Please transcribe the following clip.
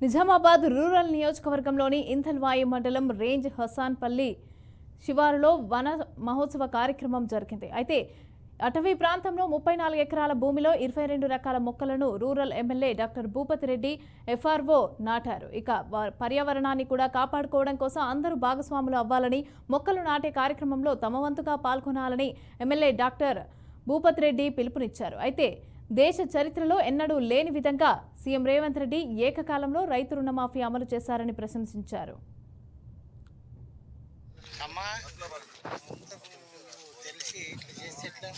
Nizamabad rural నియోజకవర్గంలోని ఇంథల్వాయి మండలం range హసాన్పల్లి శివారులో వన మహోత్సవ కార్యక్రమం జరిగింది. అయితే అటవీ ప్రాంతంలో 34 ఎకరాల భూమిలో 22 రకాల మొక్కలను rural MLA doctor Bhupathi Reddy FRO నాటారు. ఇక పర్యావరణాన్ని కూడా కాపాడుకోవడం కోసం అందరూ భాగస్వాములు అవ్వాలని, మొక్కలు నాటే కార్యక్రమంలో తమ వంతుగా పాల్గొనాలని ఎమ్మెల్యే డాక్టర్ భూపతి రెడ్డి పిలుపునిచ్చారు. అయితే దేశ చరిత్రలో ఎన్నడూ లేని విధంగా సీఎం రేవంత్ రెడ్డి ఏకకాలంలో రైతు రుణమాఫీ అమలు చేశారని ప్రశంసించారు. తెలిసి ఇట్లా చేస్తే ఎట్లా